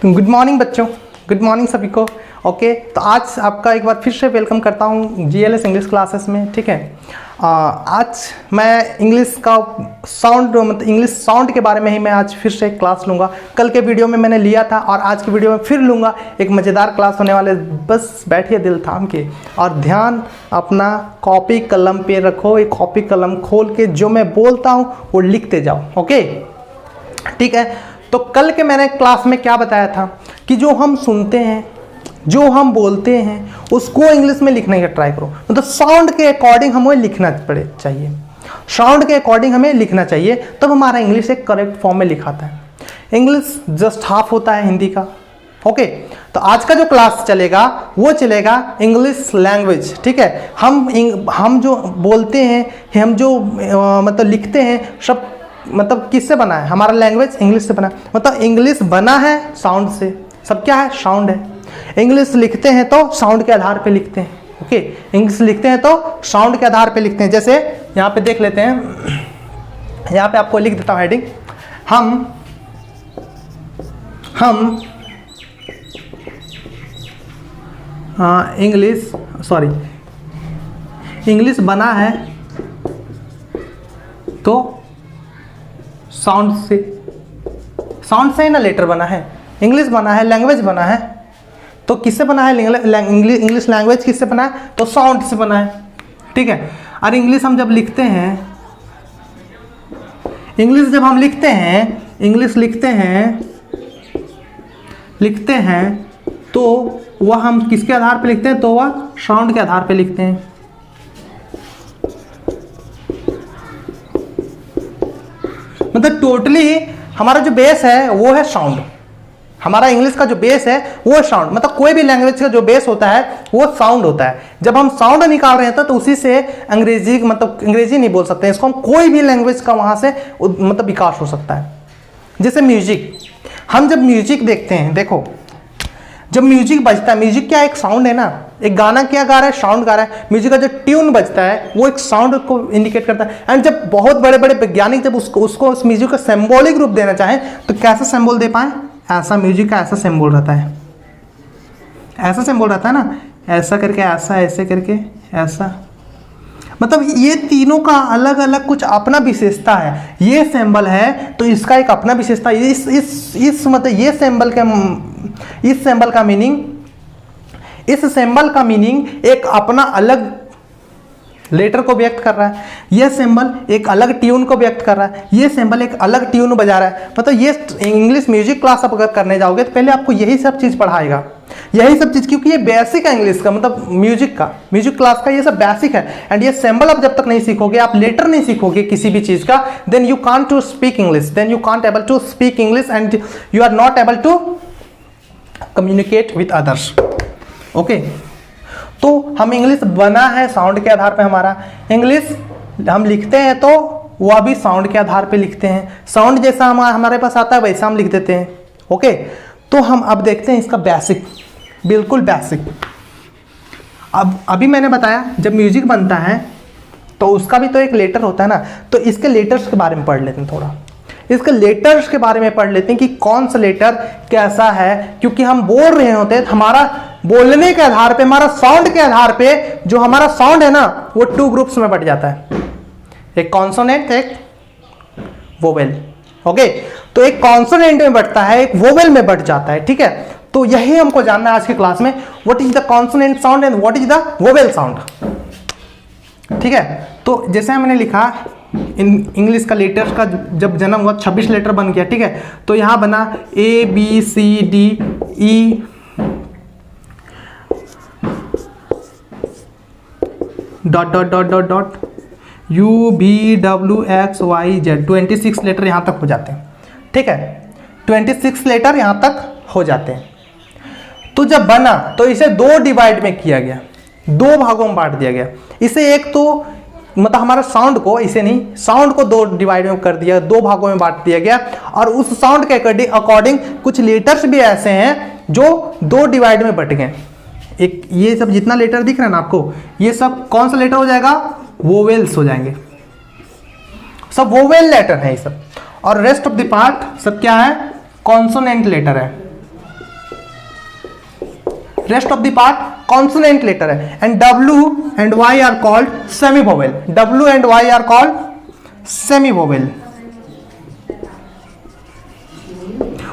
तो good morning बच्चों, good morning सभी को। ओके, तो आज आपका एक बार फिर से वेलकम करता हूँ जीएलएस इंग्लिश क्लासेस में। ठीक है, आज मैं इंग्लिश का साउंड मतलब इंग्लिश साउंड के बारे में ही मैं आज फिर से क्लास लूँगा। कल के वीडियो में मैंने लिया था और आज के वीडियो में फिर लूँगा। एक मज़ेदार क्लास होने वाले, बस बैठिए दिल थाम के और ध्यान अपना कॉपी कलम पे रखो। एक कॉपी कलम खोल के जो मैं बोलता हूँ वो लिखते जाओ। ओके, ठीक है। तो कल के मैंने क्लास में क्या बताया था कि जो हम सुनते हैं, जो हम बोलते हैं, उसको इंग्लिश में लिखने का ट्राई करो। मतलब साउंड के अकॉर्डिंग हमें लिखना चाहिए, साउंड के अकॉर्डिंग हमें लिखना चाहिए, तब हमारा इंग्लिश एक करेक्ट फॉर्म में लिखाता है। इंग्लिश जस्ट हाफ होता है हिंदी का। ओके, तो आज का जो क्लास चलेगा वो चलेगा इंग्लिश लैंग्वेज। ठीक है, हम जो बोलते हैं, हम जो मतलब लिखते हैं, सब मतलब किससे बना है? हमारा लैंग्वेज इंग्लिश से बना है। मतलब इंग्लिश बना है साउंड से। सब क्या है? साउंड है। इंग्लिश लिखते हैं तो साउंड के आधार पे लिखते हैं। ओके, इंग्लिश लिखते हैं तो साउंड के आधार पे लिखते हैं। जैसे यहाँ पे देख लेते हैं, यहाँ पे आपको लिख देता हूँ हेडिंग। इंग्लिश बना है तो साउंड से ही ना लेटर बना है। इंग्लिश बना है, लैंग्वेज बना है, तो किससे बना है? इंग्लिश लैंग्वेज किससे बना है? तो साउंड से बना है। ठीक है, और इंग्लिश हम जब लिखते हैं, इंग्लिश जब हम लिखते हैं तो वह हम किसके आधार पे लिखते हैं? तो वह साउंड के आधार पे लिखते हैं। मतलब टोटली हमारा जो बेस है वो है साउंड। हमारा इंग्लिश का जो बेस है वो है साउंड। मतलब कोई भी लैंग्वेज का जो बेस होता है वो साउंड होता है। जब हम साउंड निकाल रहे हैं तो उसी से अंग्रेजी, मतलब अंग्रेजी नहीं बोल सकते हैं इसको हम, कोई भी लैंग्वेज का वहां से मतलब विकास हो सकता है। जैसे म्यूजिक, हम जब म्यूजिक देखते हैं, देखो जब म्यूजिक बजता है, म्यूजिक क्या एक साउंड है ना। एक गाना क्या गा रहा है? साउंड गा रहा है। म्यूजिक का जो ट्यून बजता है वो एक साउंड को इंडिकेट करता है। एंड जब बहुत बड़े बड़े वैज्ञानिक जब उसको उस म्यूजिक का सिंबॉलिक रूप देना चाहें तो कैसा सिंबल दे पाए? ऐसा म्यूजिक का ऐसा सिंबल रहता है, ऐसा सिंबल रहता है ना, ऐसा करके, ऐसा, ऐसे करके, ऐसा। मतलब ये तीनों का अलग अलग कुछ अपना विशेषता है। ये सिंबल है तो इसका एक अपना विशेषता। इस मतलब ये सिंबल का, इस सिंबल का मीनिंग, इस सिंबल का मीनिंग एक अपना अलग लेटर को व्यक्त कर रहा है। यह सिंबल एक अलग ट्यून को व्यक्त कर रहा है। यह सिंबल एक अलग ट्यून बजा रहा है। मतलब ये इंग्लिश म्यूजिक क्लास आप अगर करने जाओगे तो पहले आपको यही सब चीज़ पढ़ाएगा, यही सब चीज़, क्योंकि ये बेसिक है इंग्लिश का, मतलब म्यूजिक क्लास का ये सब बेसिक है। एंड ये सिंबल आप जब तक नहीं सीखोगे, आप लेटर नहीं सीखोगे किसी भी चीज़ का, then you can't to speak English, then you can't able to speak English and you are not able to communicate with others. Okay, तो हम इंग्लिश बना है साउंड के आधार पे। हमारा इंग्लिश हम लिखते हैं तो वह भी साउंड के आधार पे लिखते हैं। साउंड जैसा हमारे पास आता है वैसा हम लिख देते हैं। ओके, तो हम अब देखते हैं इसका बेसिक, बिल्कुल बेसिक। अब अभी मैंने बताया जब म्यूजिक बनता है तो उसका भी तो एक लेटर होता है ना, तो इसके लेटर्स के बारे में पढ़ लेते हैं थोड़ा। इसके लेटर्स के बारे में पढ़ लेते हैं कि कौन सा लेटर कैसा है, क्योंकि हम बोल रहे होते हैं, हमारा बोलने के आधार पे, हमारा साउंड के आधार पे, जो हमारा साउंड है ना वो 2 ग्रुप्स में बट जाता है, एक कॉन्सोनेंट, एक वोवेल। ओके, तो एक कॉन्सोनेंट में बटता है, एक वोवेल में बट जाता है। ठीक है, तो यही हमको जानना है आज की क्लास में, what is the consonant sound and what is the vowel sound. ठीक है, तो जैसे हमने लिखा इंग्लिश का लेटर का जब जन्म हुआ 26 लेटर बन गया। ठीक है, तो यहां बना ABCDE डॉट UVWXYZ 26 लेटर यहां तक हो जाते हैं। ठीक है, 26 लेटर यहां तक हो जाते हैं। तो जब बना तो इसे 2 डिवाइड में किया गया, 2 भागों में बांट दिया गया। इसे एक तो मतलब हमारा साउंड को, इसे नहीं, साउंड को 2 डिवाइड में कर दिया, 2 भागों में बांट दिया गया। और उस साउंड के अकॉर्डिंग कुछ लेटर्स भी ऐसे हैं जो 2 डिवाइड में बट गए। एक ये सब जितना लेटर दिख रहा है ना आपको, ये सब कौन सा लेटर हो जाएगा? वोवेल्स हो जाएंगे। सब वोवेल लेटर है ये सब, और रेस्ट ऑफ द पार्ट सब क्या है, कॉन्सोनेंट लेटर है। Rest of the part consonant letter है। And W and Y are called semi vowel. W and Y are called semi vowel.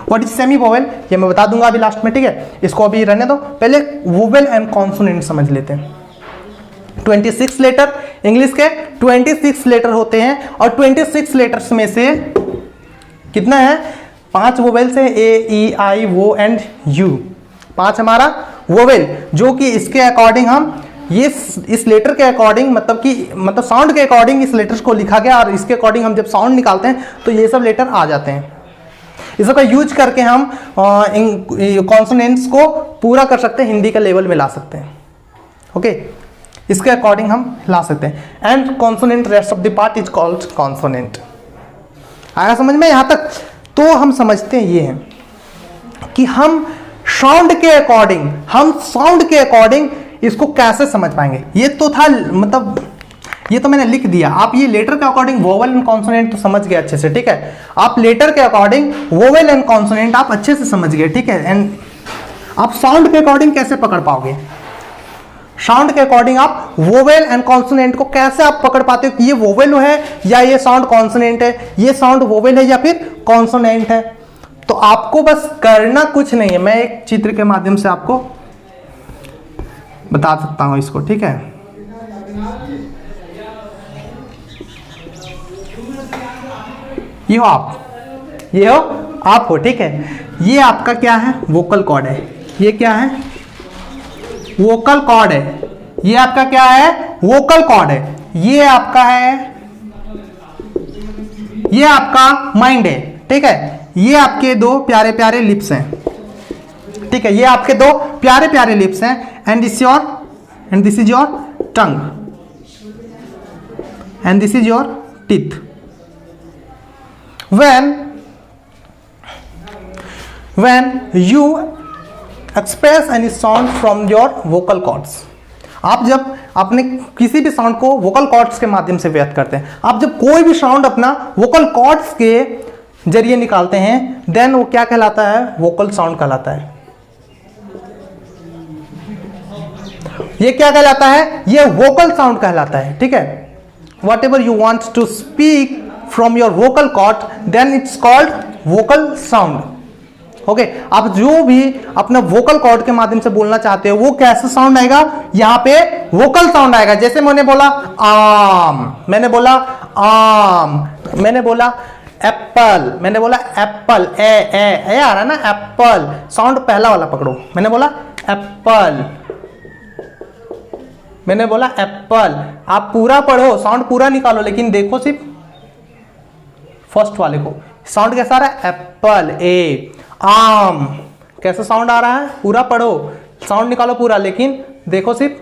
What is semi vowel ये मैं बता दूंगा अभी लास्ट में, ठीक है, इसको अभी रहने दो, पहले वोवेल एंड कॉन्सोनेंट समझ लेते हैं। 26 लेटर, इंग्लिश के 26 लेटर होते हैं और 26 लेटर्स में से कितना है, 5 वोवेल्स है, ए E I O and U, 5 हमारा वोवेल, जो कि इसके अकॉर्डिंग हम ये इस लेटर के अकॉर्डिंग मतलब साउंड के अकॉर्डिंग इस लेटर्स को लिखा गया, और इसके अकॉर्डिंग हम जब साउंड निकालते हैं तो ये सब लेटर आ जाते हैं। इसका यूज करके हम कॉन्सोनेंट्स को पूरा कर सकते हैं, हिंदी के लेवल में ला सकते हैं। ओके, इसके अकॉर्डिंग हम ला सकते हैं। And consonant rest of the part is called consonant. आया समझ में यहां तक? तो हम समझते हैं ये है कि हम साउंड के अकॉर्डिंग इसको कैसे समझ पाएंगे। ये तो था, मतलब ये तो मैंने लिख दिया, आप ये लेटर के अकॉर्डिंग वोवेल एंड कॉन्सोनेंट तो समझ गए अच्छे से, ठीक है। आप लेटर के अकॉर्डिंग वोवेल एंड कॉन्सोनेंट आप अच्छे से समझ गए, ठीक है। एंड आप साउंड के अकॉर्डिंग कैसे पकड़ पाओगे, साउंड के अकॉर्डिंग आप वोवेल एंड कॉन्सोनेंट को कैसे आप पकड़ पाते हो कि ये वोवेल है या ये साउंड कॉन्सोनेंट है, ये साउंड वोवेल है या फिर कॉन्सोनेंट है। तो आपको बस करना कुछ नहीं है, मैं एक चित्र के माध्यम से आपको बता सकता हूं इसको, ठीक है। ये हो आप हो, ठीक है। ये आपका क्या है, वोकल कॉर्ड है। ये क्या है, वोकल कॉर्ड है। ये आपका क्या है, वोकल कॉर्ड है। ये आपका है, ये आपका माइंड है, ठीक है। ये आपके दो प्यारे प्यारे लिप्स हैं, ठीक है। ये आपके दो प्यारे प्यारे लिप्स हैं। And this is your tongue and this is your teeth. when you express any sound from your vocal cords, आप जब अपने किसी भी साउंड को वोकल कॉर्ड्स के माध्यम से व्यक्त करते हैं, आप जब कोई भी साउंड अपना वोकल कॉर्ड्स के जरिए निकालते हैं, देन वो क्या कहलाता है, वोकल साउंड कहलाता है। ये क्या कहलाता है, ये वोकल साउंड कहलाता है, ठीक है। Whatever you want to speak from your vocal cord then it's called vocal sound। Okay, आप जो भी अपना वोकल कॉर्ड के माध्यम से बोलना चाहते हो वो कैसा साउंड आएगा, यहां पे वोकल साउंड आएगा। जैसे मैंने बोला आम, मैंने बोला आम, मैंने बोला एप्पल, मैंने बोला एप्पल, ए आ रहा ना, एप्पल साउंड पहला वाला पकड़ो। मैंने बोला एप्पल, मैंने बोला एप्पल। आप पूरा पढ़ो, साउंड पूरा निकालो, लेकिन देखो सिर्फ फर्स्ट वाले को। साउंड कैसा आ रहा है, एप्पल, ए। आम कैसा साउंड आ रहा है, पूरा पढ़ो, साउंड निकालो पूरा, लेकिन देखो सिर्फ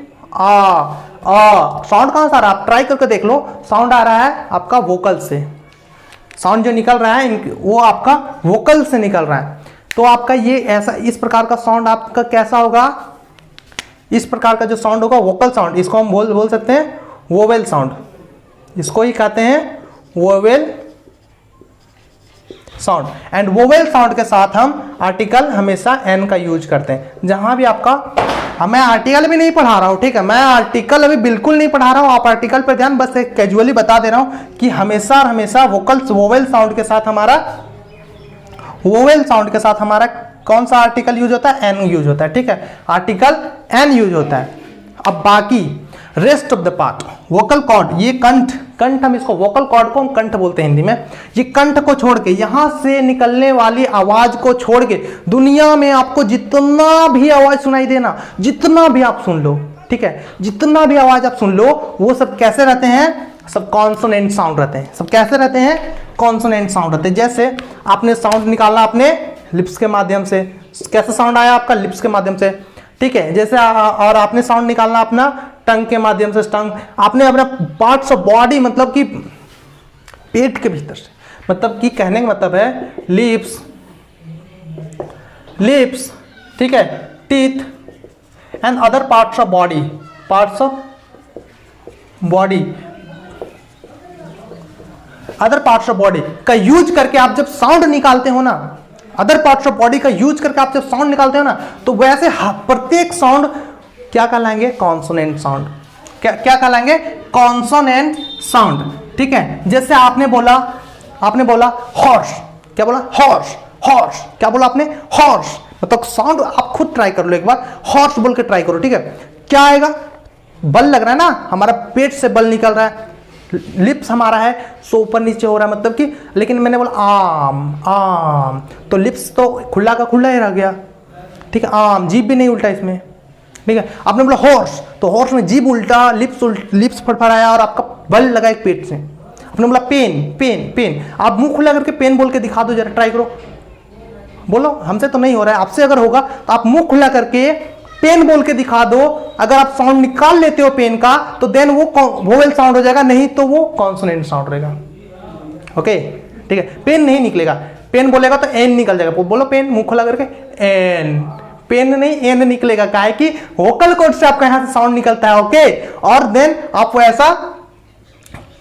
साउंड कहां से आ रहा है, आप ट्राई करके देख लो। साउंड आ रहा है आपका वोकल से, साउंड जो निकल रहा है वो आपका वोकल से निकल रहा है। तो आपका ये ऐसा, इस प्रकार का साउंड आपका कैसा होगा, इस प्रकार का जो साउंड होगा वोकल साउंड, इसको हम बोल सकते हैं वोवेल साउंड। इसको ही कहते हैं vowel sound. And vowel sound के साथ हम आर्टिकल हमेशा एन का यूज करते हैं। जहां भी आपका, मैं आर्टिकल भी नहीं पढ़ा रहा हूं, ठीक है, मैं आर्टिकल अभी बिल्कुल नहीं पढ़ा रहा हूं, आप आर्टिकल पर ध्यान, बस एक कैजुअली बता दे रहा हूं कि हमेशा वोवेल साउंड के साथ हमारा, वोवेल साउंड के साथ हमारा कौन सा आर्टिकल यूज होता है, एन यूज होता है, ठीक है, आर्टिकल एन यूज होता है। अब बाकी rest of the part, vocal cord, ये कंठ हम इसको, वोकल कॉर्ड को हम कंठ बोलते हैं हिंदी में। ये कंठ को छोड़ के, यहां से निकलने वाली आवाज को छोड़ के दुनिया में आपको जितना भी आवाज सुनाई देना, जितना भी आप सुन लो, ठीक है, जितना भी आवाज आप सुन लो, वो सब कैसे रहते हैं, सब कॉन्सोनेंट साउंड रहते हैं। सब कैसे रहते हैं, कॉन्सोनेंट साउंड रहते हैं। जैसे आपने साउंड निकाला अपने लिप्स के माध्यम से, कैसा साउंड आया आपका, लिप्स के माध्यम से, ठीक है। जैसे और आपने साउंड निकालना अपना टंग के माध्यम से, टंग आपने अपना पार्ट्स ऑफ बॉडी, मतलब कि पेट के भीतर से, मतलब कि कहने का मतलब है लिप्स, ठीक है, teeth and other parts of body, other parts of body का यूज करके आप जब साउंड निकालते हो ना, अदर पार्ट्स ऑफ बॉडी का यूज करके आप जब साउंड निकालते हो ना, तो वैसे प्रत्येक साउंड क्या कहलाएंगे? Consonant sound. क्या क्या कहलाएंगे? Consonant sound. ठीक है, जैसे आपने बोला हॉर्स। क्या बोला? हॉर्स। हॉर्स क्या बोला आपने? हॉर्स। मतलब साउंड आप खुद ट्राई कर लो एक बार, हॉर्स बोल के ट्राई करो। ठीक है, क्या आएगा? बल लग रहा है ना, हमारा पेट से बल निकल रहा है, लिप्स हमारा है सो ऊपर नीचे हो रहा है, मतलब कि, लेकिन मैंने बोला आम, तो लिप्स तो खुला का खुला ही रह गया। ठीक है, आम, जीभ भी नहीं उल्टा इसमें। ठीक है, आपने बोला हॉर्स, तो हॉर्स में जीभ उल्टा, लिप्स फड़फड़ाया और आपका बल लगा एक पेट से। आपने बोला पेन, आप मुंह खुला करके पेन बोल के दिखा दो, जरा ट्राई करो, बोलो। हमसे तो नहीं हो रहा है, आपसे अगर होगा तो आप मुंह खुला करके पेन बोल के दिखा दो। अगर आप साउंड निकाल लेते हो पेन का, तो देन वो वोवेल साउंड हो जाएगा, नहीं तो वो कॉन्सोनेंट साउंड रहेगा। ओके, ठीक है, पेन नहीं निकलेगा, पेन बोलेगा तो एन निकल जाएगा। बोलो पेन, मुंह खुला करके एन, पेन नहीं एन निकलेगा, क्या है कि वोकल कॉर्ड से आपका यहां से साउंड निकलता है। ओके, और देन आप ऐसा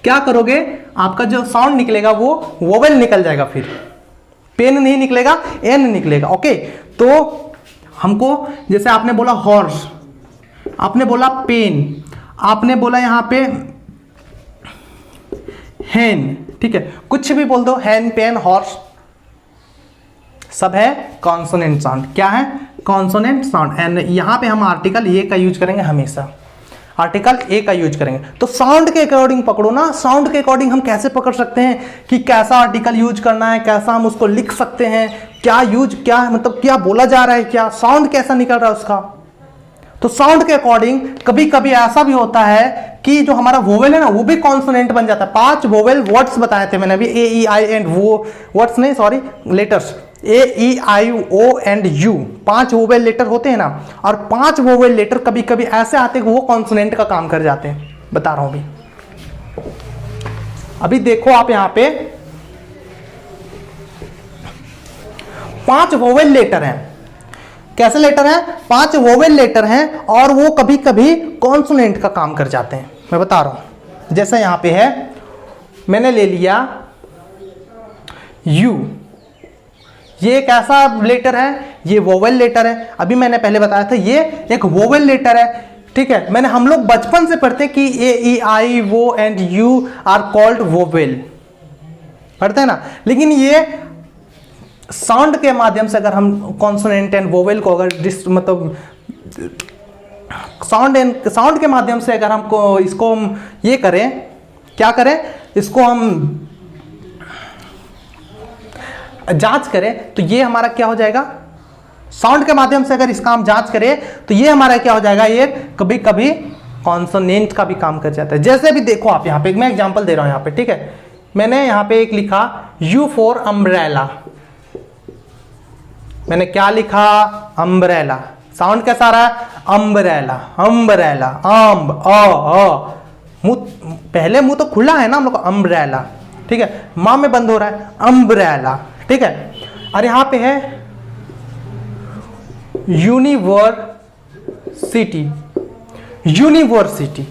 क्या करोगे, आपका जो साउंड निकलेगा वो वोवेल निकल जाएगा, फिर पेन नहीं निकलेगा, एन निकलेगा। ओके, तो हमको जैसे आपने बोला हॉर्स, आपने बोला पेन, आपने बोला यहां पे हैन। ठीक है, कुछ भी बोल दो, हैन, पेन, हॉर्स, सब है कॉन्सोनेंट साउंड। क्या है? Consonant sound. एंड यहां पे हम आर्टिकल ए का यूज करेंगे, हमेशा आर्टिकल ए का यूज करेंगे। तो साउंड के अकॉर्डिंग पकड़ो ना, साउंड के अकॉर्डिंग हम कैसे पकड़ सकते हैं कि कैसा आर्टिकल यूज करना है, कैसा हम उसको लिख सकते हैं, क्या यूज, क्या मतलब क्या बोला जा रहा है, क्या साउंड कैसा निकल रहा है उसका। तो साउंड के अकॉर्डिंग कभी कभी ऐसा भी होता है कि जो हमारा वोवेल है ना, वो भी कॉन्सोनेंट बन जाता है। 5 वोवेल वर्ड्स बताए थे मैंने अभी, ए ई आई एंड, वो वर्ड्स नहीं sorry letters, A E I O and U, 5 vowel letter होते हैं ना, और 5 वोवेल लेटर कभी कभी ऐसे आते हैं कि वो कॉन्सोनेंट का काम कर जाते हैं। बता रहा हूं अभी देखो आप यहां पे 5 वोवेल लेटर हैं। कैसे लेटर हैं? 5 वोवेल लेटर हैं, और वो कभी कभी कॉन्सोनेंट का काम कर जाते हैं। मैं बता रहा हूं, जैसा यहां पे है, मैंने ले लिया यू, ये एक ऐसा लेटर है, ये वोवेल लेटर है। अभी मैंने पहले बताया था ये एक वोवेल लेटर है। ठीक है, मैंने, हम लोग बचपन से पढ़ते कि ए E I O and you are called vowel, पढ़ते हैं ना। लेकिन ये साउंड के माध्यम से अगर हम कॉन्सोनेंट एंड वोवेल को अगर मतलब साउंड के माध्यम से अगर हमको इसको हम ये करें, क्या करें, इसको हम जांच करें, तो ये हमारा क्या हो जाएगा, साउंड के माध्यम से अगर इसका हम जांच करें तो ये हमारा क्या हो जाएगा, ये कभी कभी कॉन्सोनेंट का भी काम कर जाता है। जैसे भी देखो आप यहां पे, मैं एग्जांपल दे रहा हूं यहां पे। ठीक है, मैंने यहां पे एक लिखा यू फॉर अम्ब्रेला, मैंने क्या लिखा, अम्ब्रेला, साउंड कैसा आ रहा है, अम्ब्रेला, अम्ब्रेला, अम्ब, मुंह, पहले मुंह तो खुला है ना हम लोग, अम्ब्रेला। ठीक है, मां में बंद हो रहा है, अम्ब्रेला। ठीक है, और यहां पे है यूनिवर्सिटी, यूनिवर्सिटी,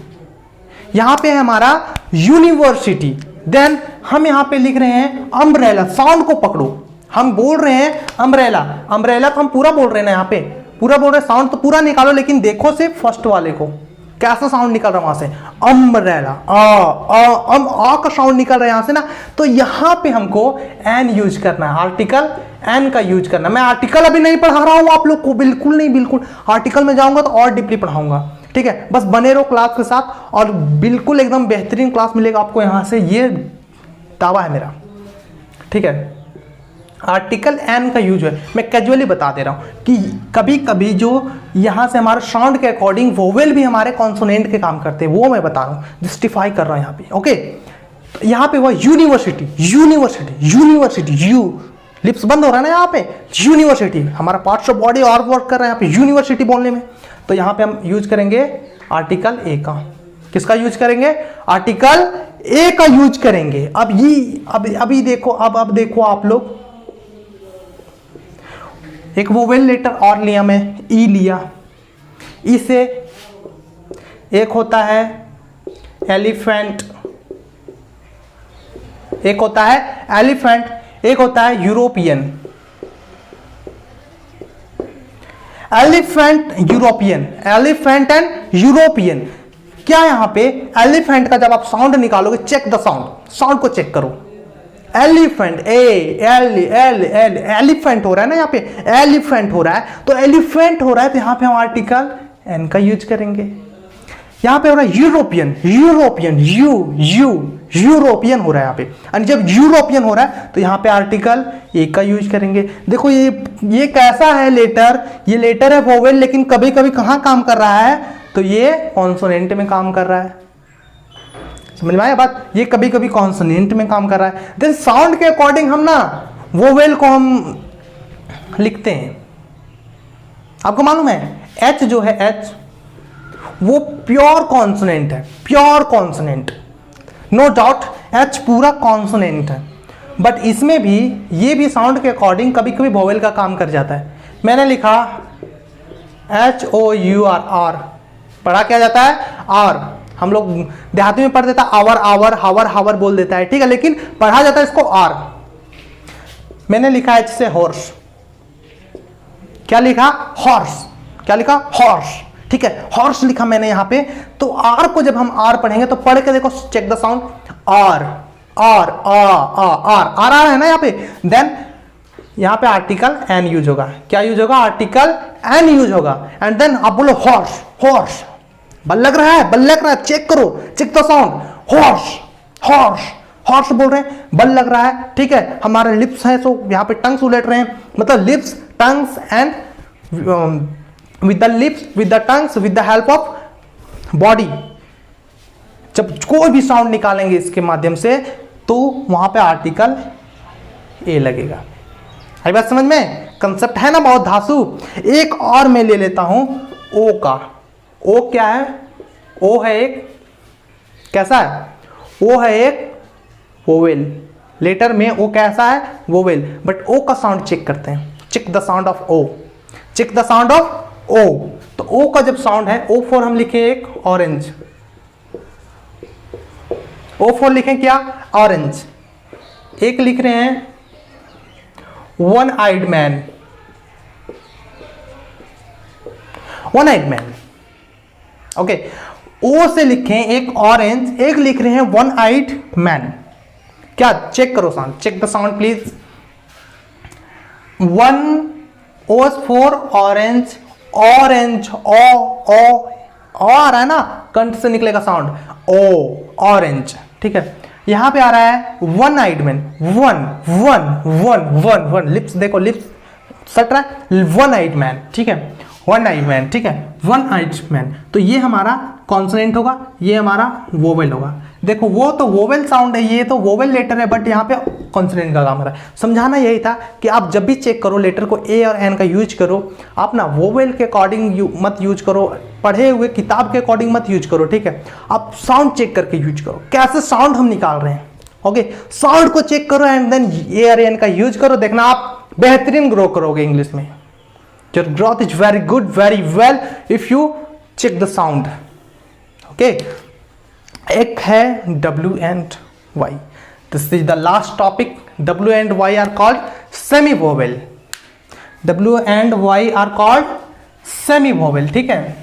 यहां पे है हमारा यूनिवर्सिटी। देन हम यहां पे लिख रहे हैं अम्ब्रेला, साउंड को पकड़ो, हम बोल रहे हैं अम्ब्रेला, अम्ब्रेला तो हम पूरा बोल रहे हैं ना, यहां पे पूरा बोल रहे हैं, साउंड तो पूरा निकालो, लेकिन देखो सिर्फ फर्स्ट वाले को कैसा साउंड निकल रहा है वहां से, अम्ब्रेला, आ का साउंड निकल रहा है यहां से ना। तो यहां पे हमको एन यूज करना है, आर्टिकल एन का यूज करना। मैं आर्टिकल अभी नहीं पढ़ा रहा हूं आप लोग को, बिल्कुल नहीं, बिल्कुल आर्टिकल में जाऊंगा तो और डीपली पढ़ाऊंगा। ठीक है, बस बने रहो क्लास के साथ, और बिल्कुल एकदम बेहतरीन क्लास मिलेगा आपको यहां से, ये दावा है मेरा। ठीक है, आर्टिकल एन का यूज है, मैं कैजुअली बता दे रहा हूं कि कभी कभी जो यहां से हमारे साउंड के अकॉर्डिंग वोवेल भी हमारे कॉन्सोनेंट के काम करते हैं, वो मैं बता रहा हूं, जस्टिफाई कर रहा हूं यहां पे। ओके, यहां पे हुआ university, university, university, you lips बंद हो रहा है ना यहां पे, यूनिवर्सिटी, हमारा पार्ट्स ऑफ बॉडी और वर्क कर रहा है यहां पे यूनिवर्सिटी बोलने में। तो यहां पे हम यूज करेंगे आर्टिकल ए का। किसका यूज करेंगे? आर्टिकल ए का यूज करेंगे। अब ये अभी देखो, अब देखो आप लोग, एक वोवेल लेटर और लिया मैं, ई लिया, ई से एक होता है एलिफेंट, एक होता है एलिफेंट, एक होता है European, elephant European, elephant and European. क्या यहां पे एलिफेंट का जब आप साउंड निकालोगे, चेक द साउंड, साउंड को चेक करो। Elephant, A L L L, elephant हो रहा है ना, यहाँ पे एलिफेंट हो रहा है, तो एलिफेंट हो रहा है तो यहां पे हम आर्टिकल एन का यूज करेंगे। यहां पे हो रहा है यूरोपियन, यूरोपियन, यूरोपियन हो रहा है यहाँ पे, और जब यूरोपियन हो रहा है तो यहाँ पे आर्टिकल ए का यूज करेंगे। देखो ये कैसा है लेटर, ये लेटर है वोवेल, लेकिन कभी कभी कहाँ काम कर रहा है, तो ये कॉन्सोनेंट में काम कर रहा है। समझ में आया बात, ये कभी कभी कॉन्सोनेंट में काम कर रहा है। देन साउंड के अकॉर्डिंग हम ना वोवेल को हम लिखते हैं। आपको मालूम है एच जो है, एच वो प्योर कॉन्सोनेंट है, pure consonant, no doubt H पूरा कॉन्सोनेंट है, बट इसमें भी ये भी साउंड के अकॉर्डिंग कभी कभी वोवेल का काम कर जाता है। मैंने लिखा H O U R, R पढ़ा क्या जाता है, आर। हम लोग देहाती में पढ़ देता आवर, आवर, हावर, हावर बोल देता है, ठीक है, लेकिन पढ़ा जाता है इसको आर। मैंने लिखा एच से हॉर्स, क्या लिखा, हॉर्स, क्या लिखा, हॉर्स, ठीक है, हॉर्स लिखा मैंने यहां पे। तो आर को जब हम आर पढ़ेंगे तो पढ़ के देखो, check the sound, R R R R है ना यहाँ पे। देन यहां पे आर्टिकल एन यूज होगा, क्या यूज होगा, आर्टिकल एन यूज होगा। एंड देन आप बोलो हॉर्स, हॉर्स, बल लग रहा है, बल लग रहा है, चेक करो, check the sound, horse, horse, horse बोल रहे हैं, बल लग रहा है, ठीक है। हमारे लिप्स है तो यहाँ पे टंग्स उलट रहे हैं, मतलब lips, tongues and with the lips, with the tongues, with the help of body। जब कोई भी साउंड निकालेंगे इसके माध्यम से तो वहां पे आर्टिकल ए लगेगा। आई बात समझ में, कंसेप्ट है ना बहुत धासु। एक और मैं ले लेता हूं ओ का। ओ क्या है, ओ है एक, कैसा है, ओ है एक वोवेल, लेटर में ओ कैसा है, वोवेल, बट ओ का साउंड चेक करते हैं। Check the sound of O, check the sound of O. तो ओ का जब साउंड है, ओ फॉर हम लिखे एक ऑरेंज, ओ फॉर लिखें क्या, ऑरेंज। एक लिख रहे हैं one eyed man, one eyed man, okay. O से लिखें एक ऑरेंज, एक लिख रहे हैं वन आइड मैन। क्या, चेक करो sound, check the sound please. One, O for orange, orange, O आ रहा है ना, कंठ से निकलेगा साउंड, ओ, ऑरेंज, ठीक है। यहां पे आ रहा है one eyed man, one one one one one, lips देखो, लिप्स सट रहा है, वन आइड मैन, ठीक है, वन आइड मैन, ठीक है, वन आइड मैन। तो ये हमारा कॉन्सोनेंट होगा, ये हमारा वोवेल होगा। देखो वो तो वोवेल साउंड है, ये तो वोवेल लेटर है, बट यहाँ पे कॉन्सोनेंट का काम हो रहा है। समझाना यही था कि आप जब भी चेक करो लेटर को, ए और एन का यूज करो, आप ना वोवेल के अकॉर्डिंग मत यूज करो, पढ़े हुए किताब के अकॉर्डिंग मत यूज करो, ठीक है। आप साउंड चेक करके यूज करो, कैसे साउंड हम निकाल रहे हैं, ओके। साउंड को चेक करो एंड देन ए और एन का यूज करो, देखना आप बेहतरीन ग्रो करोगे इंग्लिश में। Your growth is very good, very well if you check the sound, okay. एक है W and Y, this is the last topic. W and Y are called semi vowel, W and Y are called semi vowel, ठीक है।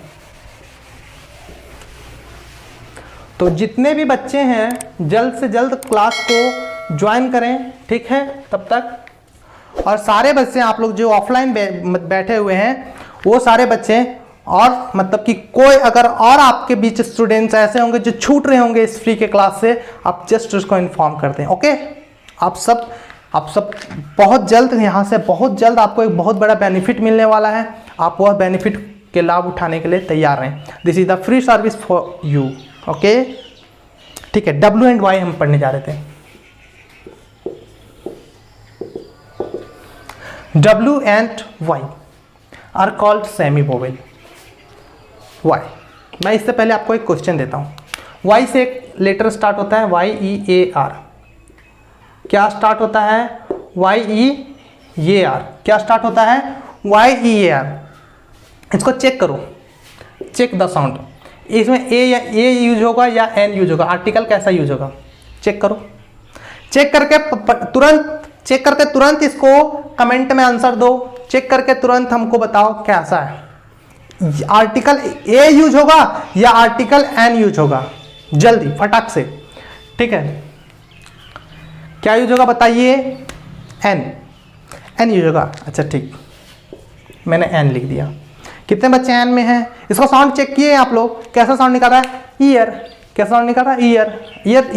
तो जितने भी बच्चे हैं जल्द से जल्द क्लास को ज्वाइन करें, ठीक है, तब तक। और सारे बच्चे आप लोग जो ऑफलाइन बैठे हुए हैं, वो सारे बच्चे, और मतलब कि कोई अगर और आपके बीच स्टूडेंट्स ऐसे होंगे जो छूट रहे होंगे इस फ्री के क्लास से, आप जस्ट उसको इन्फॉर्म कर दें, ओके। आप सब बहुत जल्द यहाँ से, बहुत जल्द आपको एक बहुत बड़ा बेनिफिट मिलने वाला है। आप वह बेनिफिट के लाभ उठाने के लिए तैयार रहें। This is the free service for you, okay, ठीक है। W and Y हम पढ़ने जा रहे थे। W and Y are called semi vowel. Y, मैं इससे पहले आपको एक क्वेश्चन देता हूं। Y से एक लेटर स्टार्ट होता है, YEAR। क्या स्टार्ट होता है, YEAR। क्या स्टार्ट होता है, YEAR। इसको चेक करो, चेक द साउंड। इसमें ए यूज होगा या एन यूज होगा, आर्टिकल कैसा यूज होगा, चेक करो। चेक करके तुरंत इसको कमेंट में आंसर दो, चेक करके तुरंत हमको बताओ कैसा है, आर्टिकल ए यूज होगा या आर्टिकल एन यूज होगा, जल्दी फटाक से, ठीक है। क्या यूज होगा बताइए, एन यूज होगा, अच्छा ठीक, मैंने एन लिख दिया। कितने बच्चे एन में हैं, इसका साउंड चेक किए आप लोग, कैसा साउंड निकाल रहा है, ईयर, कैसा साउंड निकाल रहा है,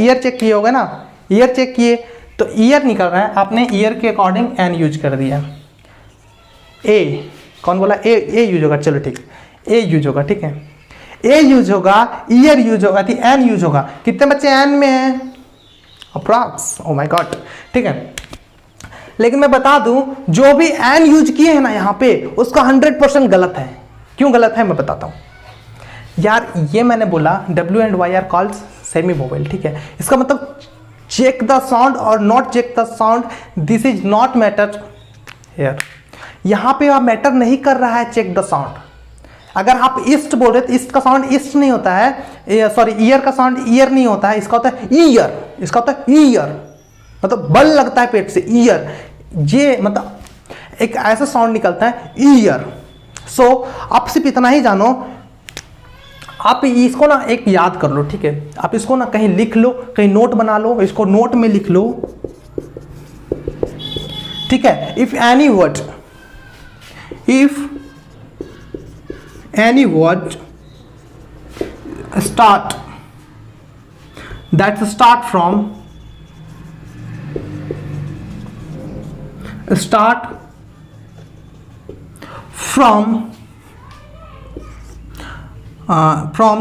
ईयर चेक किए होगा ना, ईयर चेक किए तो ईयर निकल रहा है, आपने ईयर के अकॉर्डिंग एन यूज कर दिया। ए कौन बोला, ए यूज होगा, चलो ठीक, ए यूज होगा, ठीक है, ए यूज होगा, ईयर यूज होगा, तो एन यूज होगा। कितने बच्चे एन में हैं, अप्रॉक्स, ओ माय गॉड, ठीक है। लेकिन मैं बता दूं, जो भी एन यूज किए हैं ना यहाँ पे, उसका 100% गलत है। क्यों गलत है मैं बताता हूं यार। ये मैंने बोला W and Y are called semi vowel, ठीक है। इसका मतलब चेक द साउंड और not check the sound, this is not matter here. यहाँ पे आप मैटर नहीं कर रहा है चेक द साउंड। अगर आप ईस्ट बोल रहे तो ईस्ट का साउंड ईस्ट नहीं होता है, सॉरी ईयर का साउंड ईयर नहीं होता है, इसका होता है ईयर, इसका होता है ईयर, मतलब बल लगता है पेट से, ईयर, ये मतलब एक ऐसा साउंड निकलता है ईयर। सो आप सिर्फ इतना ही जानो, आप इसको ना एक याद कर लो, ठीक है। आप इसको ना कहीं लिख लो, कहीं नोट बना लो, इसको नोट में लिख लो, ठीक है। If any word start that start from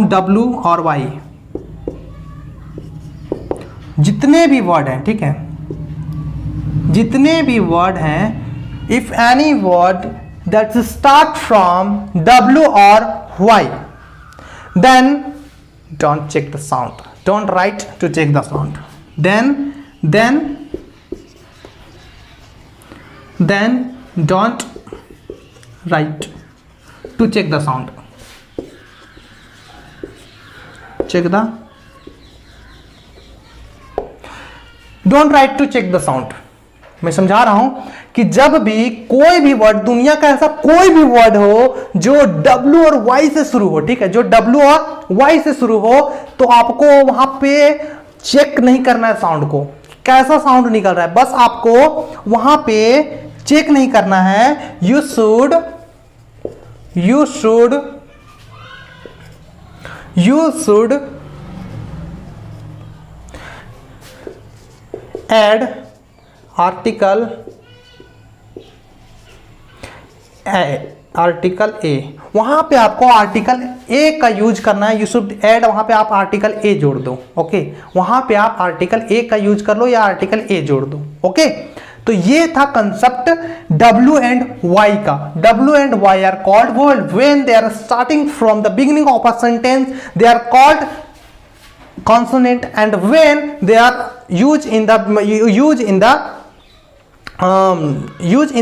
W और Y, जितने भी वर्ड हैं, ठीक है, जितने भी वर्ड हैं, if any word that start from W और Y, then don't check the sound, don't write to check the sound, then don't write to check the sound, check the, don't write to check the sound। मैं समझा रहा हूं कि जब भी कोई भी वर्ड, दुनिया का ऐसा कोई भी वर्ड हो जो W और Y से शुरू हो, ठीक है, जो W और Y से शुरू हो, तो आपको वहां पे चेक नहीं करना है साउंड को, कैसा साउंड निकल रहा है, बस आपको वहां पे चेक नहीं करना है। You should add article a, वहां पे आपको आर्टिकल ए का यूज करना है। यू शुड ऐड, वहां पे आप आर्टिकल ए जोड़ दो, ओके। वहां पे आप आर्टिकल ए का यूज कर लो या आर्टिकल ए जोड़ दो, ओके। तो ये था कंसेप्ट W and Y का। W and Y are called vowel when they are starting from the beginning of a sentence, they are called consonant, and when they are used in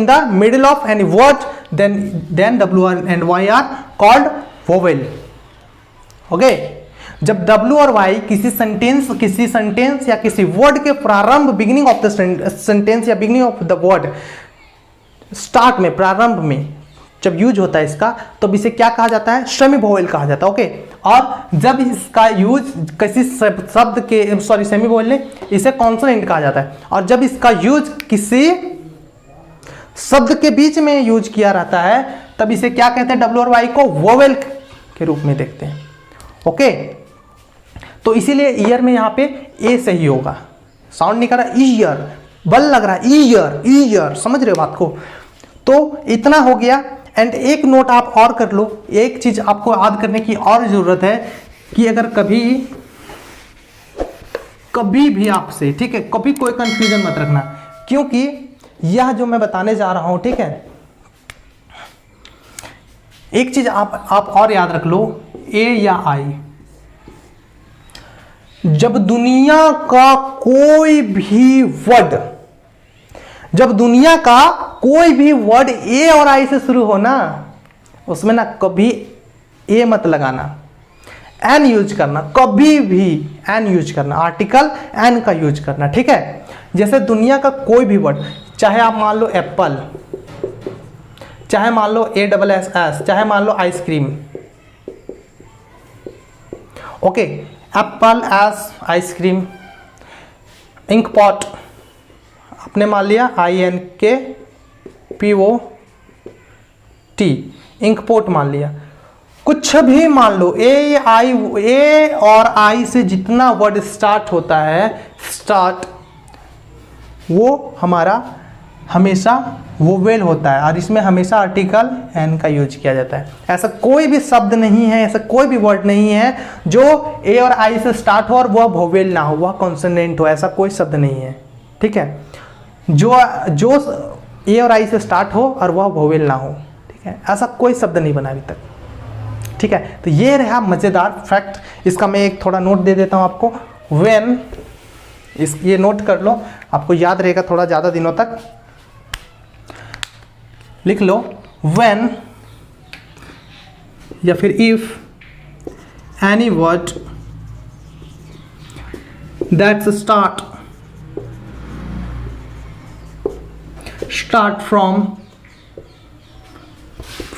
the middle of any word, then W and Y are called vowel, okay। जब W और Y किसी sentence या किसी word के प्रारंभ, beginning of the sentence या beginning of the word, start में, प्रारंभ में जब यूज होता है इसका, तो इसे क्या कहा जाता है, सेमी वोवेल कहा जाता है, ओके। और जब इसका यूज किसी शब्द के, सॉरी सेमी वोवेल ने, इसे कॉन्सोनेंट कहा जाता है। और जब इसका यूज किसी शब्द के बीच में यूज किया रहता है, तब इसे क्या कहते हैं, W और Y को वोवेल के रूप में देखते हैं, ओके। तो इसीलिए ईयर में यहाँ पे ए सही होगा, साउंड निकल रहा है ईयर, बल लग रहा है ईयर, समझ रहे हो बात को। तो इतना हो गया। एंड एक नोट आप और कर लो, एक चीज आपको याद करने की और जरूरत है कि अगर कभी भी आपसे, ठीक है, कभी कोई कंफ्यूजन मत रखना, क्योंकि यह जो मैं बताने जा रहा हूं, ठीक है, एक चीज आप और याद रख लो, ए या आई, जब दुनिया का कोई भी वर्ड ए और आई से शुरू हो ना, उसमें ना कभी ए मत लगाना, एन यूज करना, कभी भी एन यूज करना, आर्टिकल एन का यूज करना, ठीक है। जैसे दुनिया का कोई भी वर्ड, चाहे आप मान लो एप्पल, चाहे मान लो ASS, चाहे मान लो ice cream. Okay, apple as ice cream. Ink pot आपने मान लिया INKPOT, इंक पोट मान लिया। कुछ भी मान लो, ए और आई से जितना वर्ड स्टार्ट होता है, स्टार्ट, वो हमारा हमेशा वोवेल होता है और इसमें हमेशा आर्टिकल एन का यूज किया जाता है। ऐसा कोई भी शब्द नहीं है, ऐसा कोई भी वर्ड नहीं है जो ए और आई से स्टार्ट हो और वह वोवेल ना हो, वह कॉन्सोनेंट हो, ऐसा कोई शब्द नहीं है। ठीक है, जो ए और आई से स्टार्ट हो और वह वोवेल ना हो, ठीक है, ऐसा कोई शब्द नहीं बना अभी तक। ठीक है, तो ये रहा मज़ेदार फैक्ट। इसका मैं एक थोड़ा नोट दे देता हूँ आपको। व्हेन, ये नोट कर लो, आपको याद रहेगा थोड़ा ज़्यादा दिनों तक। लिख लो, व्हेन या फिर if any word that's start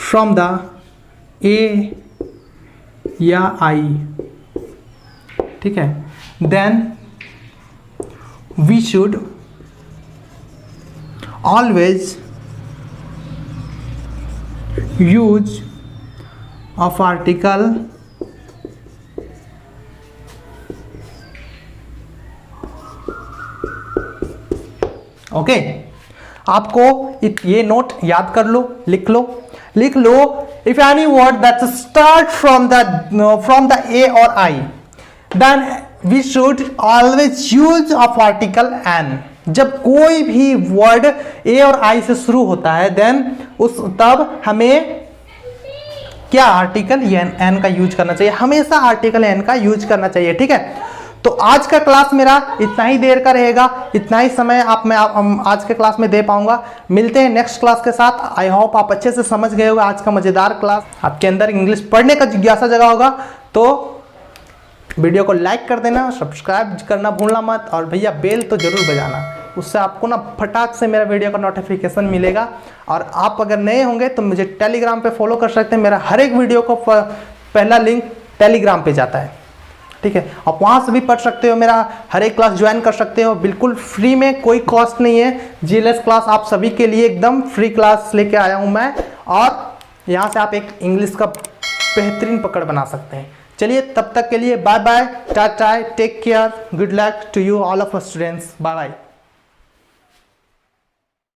from the A या I, ठीक है, then we should always use of article okay. आपको ये नोट याद कर लो, लिख लो। If any word that start from the A और I, then we should always use of article an. जब कोई भी वर्ड ए और आई से शुरू होता है, देन तब हमें क्या आर्टिकल एन का यूज करना चाहिए, हमेशा आर्टिकल एन का यूज करना चाहिए। ठीक है, तो आज का क्लास मेरा इतना ही देर का रहेगा, इतना ही समय मैं आज के क्लास में दे पाऊंगा। मिलते हैं नेक्स्ट क्लास के साथ। आई होप आप अच्छे से समझ गए होगा आज का मजेदार क्लास, आपके अंदर इंग्लिश पढ़ने का जिज्ञासा जगा होगा। तो वीडियो को लाइक कर देना, सब्सक्राइब करना भूलना मत, और भैया बेल तो जरूर बजाना, उससे आपको ना फटाक से मेरा वीडियो का नोटिफिकेशन मिलेगा। और आप अगर नए होंगे तो मुझे टेलीग्राम पे फॉलो कर सकते हैं, मेरा हर एक वीडियो को पहला लिंक टेलीग्राम पे जाता है। ठीक है, आप वहाँ से भी पढ़ सकते हो, मेरा हर एक क्लास ज्वाइन कर सकते हो, बिल्कुल फ्री में, कोई कॉस्ट नहीं है। GLS क्लास आप सभी के लिए एकदम फ्री क्लास लेके आया हूँ मैं, और यहाँ से आप एक इंग्लिश का बेहतरीन पकड़ बना सकते हैं। चलिए, तब तक के लिए bye bye, tata, take care, good luck to you all of students, bye bye.